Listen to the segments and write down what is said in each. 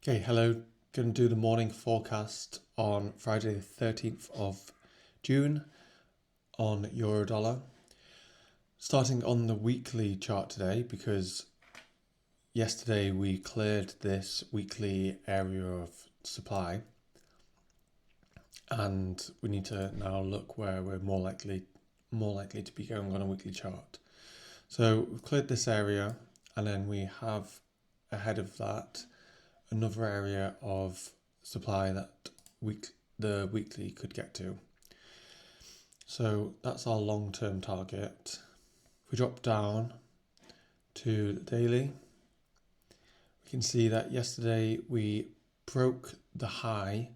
Okay, hello. Going to do the morning forecast on Friday the 13th of June on Eurodollar. Starting on the weekly chart today, because yesterday we cleared this weekly area of supply, and we need to now look where we're more likely to be going on a weekly chart. So we've cleared this area, and then we have ahead of that another area of supply that the weekly could get to. So that's our long-term target. If we drop down to the daily, we can see that yesterday we broke the high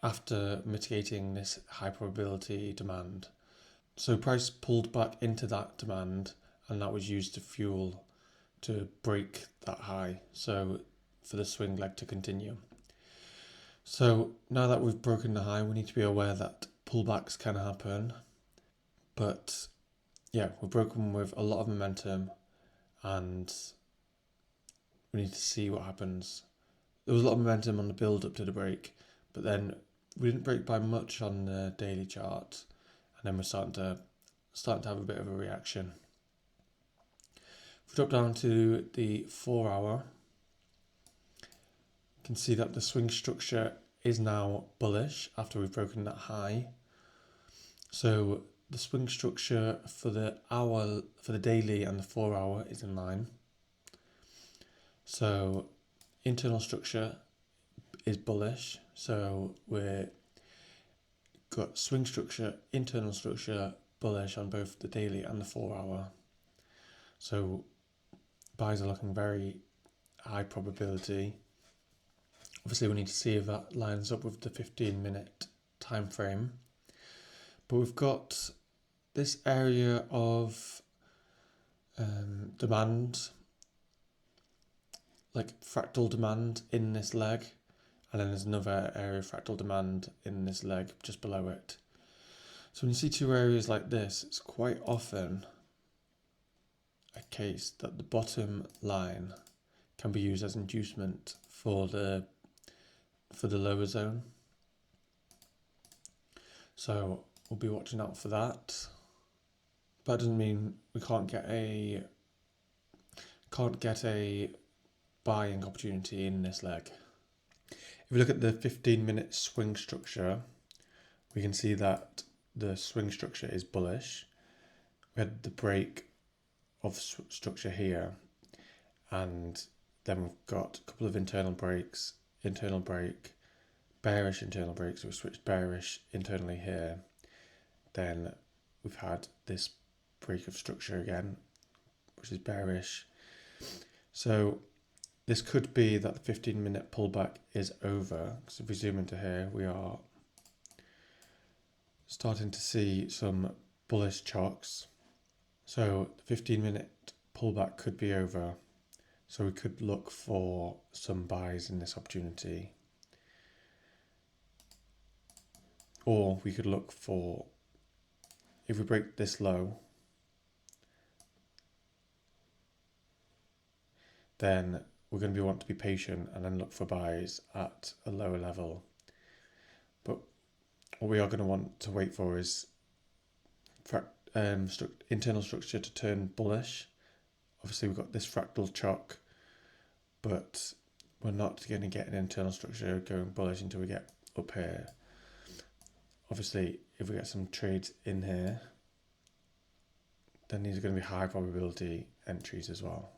after mitigating this high probability demand. So price pulled back into that demand, and that was used to fuel to break that high. So for the swing leg to continue. So now that we've broken the high, we need to be aware that pullbacks can happen. But yeah, we've broken with a lot of momentum, and we need to see what happens. There was a lot of momentum on the build up to the break, but then we didn't break by much on the daily chart, and then we're starting to have a bit of a reaction. If we drop down to the 4 hour, you can see that the swing structure is now bullish after we've broken that high. So the swing structure for the daily and the 4 hour is in line. So internal structure is bullish. So we've got swing structure, internal structure bullish on both the daily and the 4 hour. So buys are looking very high probability. Obviously we need to see if that lines up with the 15-minute time frame. But we've got this area of demand, like fractal demand in this leg, and then there's another area of fractal demand in this leg just below it. So when you see two areas like this, it's quite often a case that the bottom line can be used as inducement for the lower zone. So we'll be watching out for that. But that doesn't mean we can't get a buying opportunity in this leg. If we look at the 15-minute swing structure, we can see that the swing structure is bullish. We had the break of structure here, and then we've got a couple of internal breaks, bearish internal breaks. So we switched bearish internally here. Then we've had this break of structure again, which is bearish. So this could be that the 15-minute pullback is over. So if we zoom into here, we are starting to see some bullish chocks. So the 15-minute pullback could be over. So we could look for some buys in this opportunity. Or we could look for, if we break this low, then we're going to want to be patient and then look for buys at a lower level. But what we are going to want to wait for is internal structure to turn bullish. Obviously we've got this fractal chock, but we're not going to get an internal structure going bullish until we get up here. Obviously if we get some trades in here, then these are going to be high probability entries as well.